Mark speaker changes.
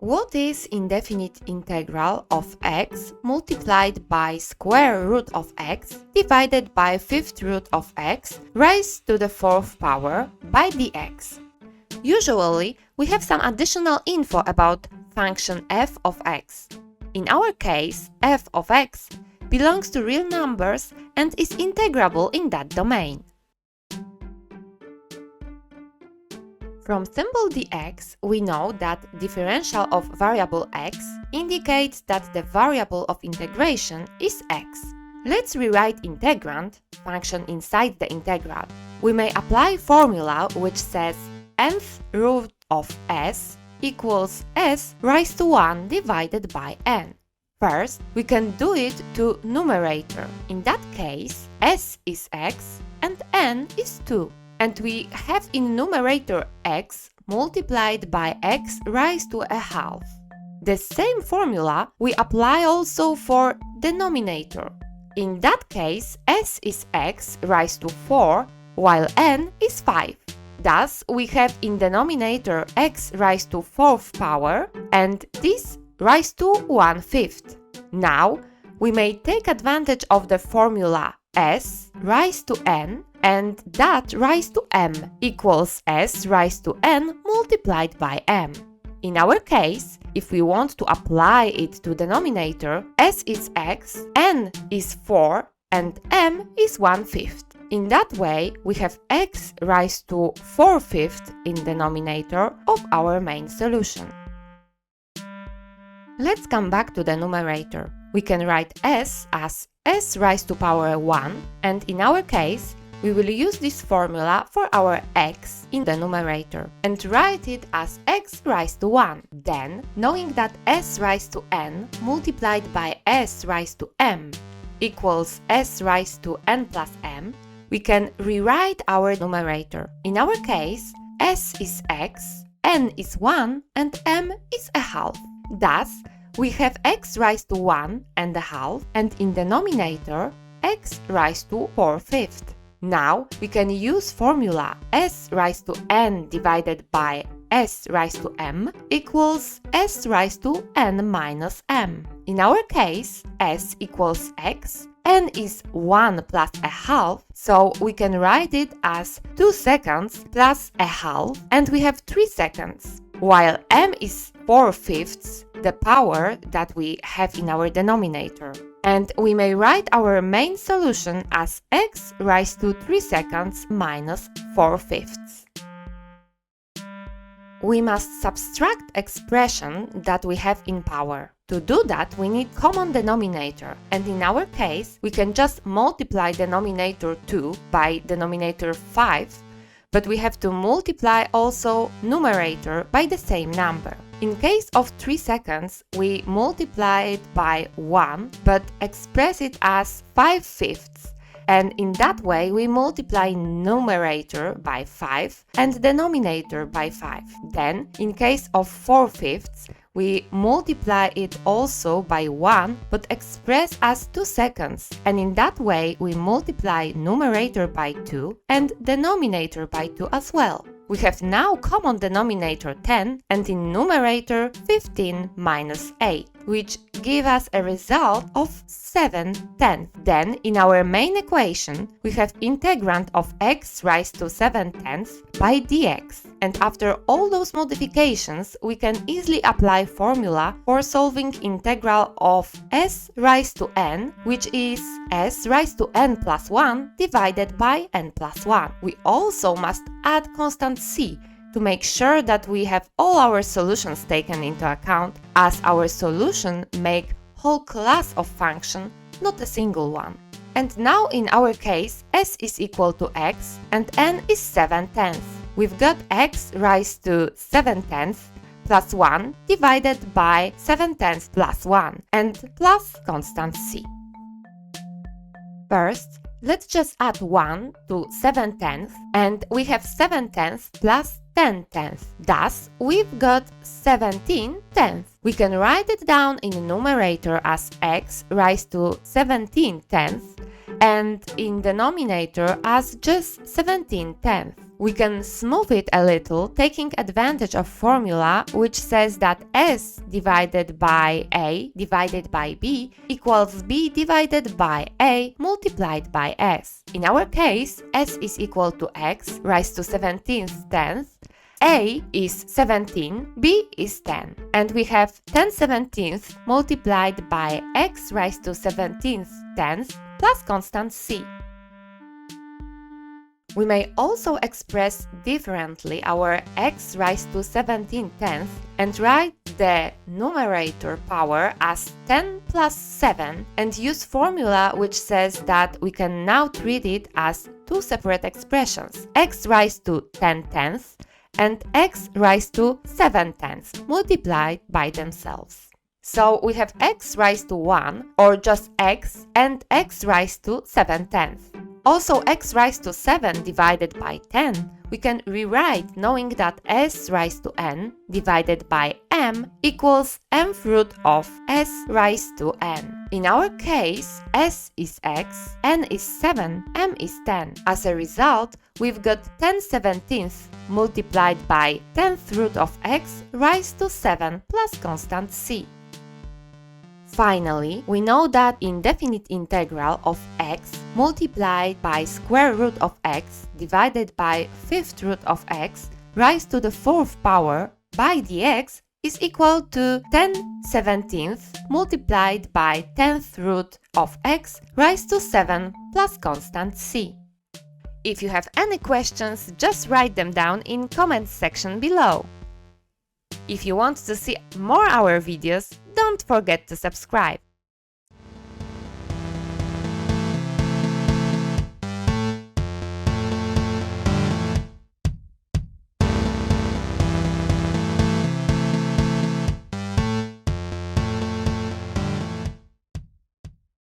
Speaker 1: What is indefinite integral of x multiplied by square root of x divided by fifth root of x raised to the fourth power by dx? Usually, we have some additional info about function f of x. In our case, f of x belongs to real numbers and is integrable in that domain. From symbol dx, we know that differential of variable x indicates that the variable of integration is x. Let's rewrite integrand, function inside the integral. We may apply formula which says nth root of s equals s raised to 1 divided by n. First, we can do it to numerator. In that case, s is x and n is 2. And we have in numerator x multiplied by x raised to a half. The same formula we apply also for denominator. In that case, s is x raised to 4, while n is 5. Thus, we have in denominator x raised to 4th power and this raised to 1/5. Now, we may take advantage of the formula s raised to n and that raised to m equals s raised to n multiplied by m. In our case, if we want to apply it to denominator, s is x, n is 4 and m is 1/5. In that way, we have x raised to 4/5 in denominator of our main solution. Let's come back to the numerator. We can write s as s raised to power 1, and in our case, we will use this formula for our x in the numerator and write it as x raised to 1. Then, knowing that s raised to n multiplied by s raised to m equals s raised to n plus m, we can rewrite our numerator. In our case, s is x, n is 1, and m is a half. Thus, we have x raised to 1 and a half, and in denominator, x raised to 4/5. Now, we can use formula s raised to n divided by s raised to m equals s raised to n minus m. In our case, s equals x, n is 1 plus a half, so we can write it as 2 seconds plus a half, and we have 3 seconds. While m is 4/5, the power that we have in our denominator. And we may write our main solution as x raised to 3 seconds minus 4/5. We must subtract expression that we have in power. To do that, we need common denominator, and in our case, we can just multiply denominator 2 by denominator 5, but we have to multiply also numerator by the same number. In case of 3 seconds, we multiply it by 1, but express it as 5/5. And in that way, we multiply numerator by 5 and denominator by 5. Then, in case of 4/5, we multiply it also by 1, but express as 2 seconds. And in that way, we multiply numerator by 2 and denominator by 2 as well. We have now common denominator 10 and in numerator 15 minus 8, which give us a result of 7/10. Then, in our main equation, we have integrand of x raised to 7/10 by dx. And after all those modifications, we can easily apply formula for solving integral of s raised to n, which is s raised to n plus 1 divided by n plus 1. We also must add constant c to make sure that we have all our solutions taken into account, as our solution make whole class of function, not a single one. And now in our case, s is equal to x and n is 7/10. We've got x raised to 7/10 plus 1 divided by 7/10 plus 1 and plus constant c. First, let's just add 1 to 7/10 and we have 7/10 plus 10/10. Thus, we've got 17/10. We can write it down in the numerator as x raised to 17/10 and in denominator as just 17/10. We can smooth it a little, taking advantage of formula which says that s divided by a divided by b equals b divided by a multiplied by s. In our case, s is equal to x raised to 17th tenth, a is 17, b is 10, and we have 10/17 multiplied by x raised to 17th tenth plus constant c. We may also express differently our x raised to 17 tenths and write the numerator power as 10 plus 7 and use formula which says that we can now treat it as two separate expressions, x raised to 10 tenths and x raised to 7 tenths multiplied by themselves. So we have x raised to 1 or just x and x raised to 7 tenths. Also, x raised to 7 divided by 10, we can rewrite knowing that s raised to n divided by m equals mth root of s raised to n. In our case, s is x, n is 7, m is 10. As a result, we've got 10/17 multiplied by 10th root of x raised to 7 plus constant c. Finally, we know that indefinite integral of x multiplied by square root of x divided by 5th root of x raised to the 4th power by dx is equal to 10/17 multiplied by 10th root of x raised to 7 plus constant c. If you have any questions, just write them down in comments section below. If you want to see more our videos, don't forget to subscribe.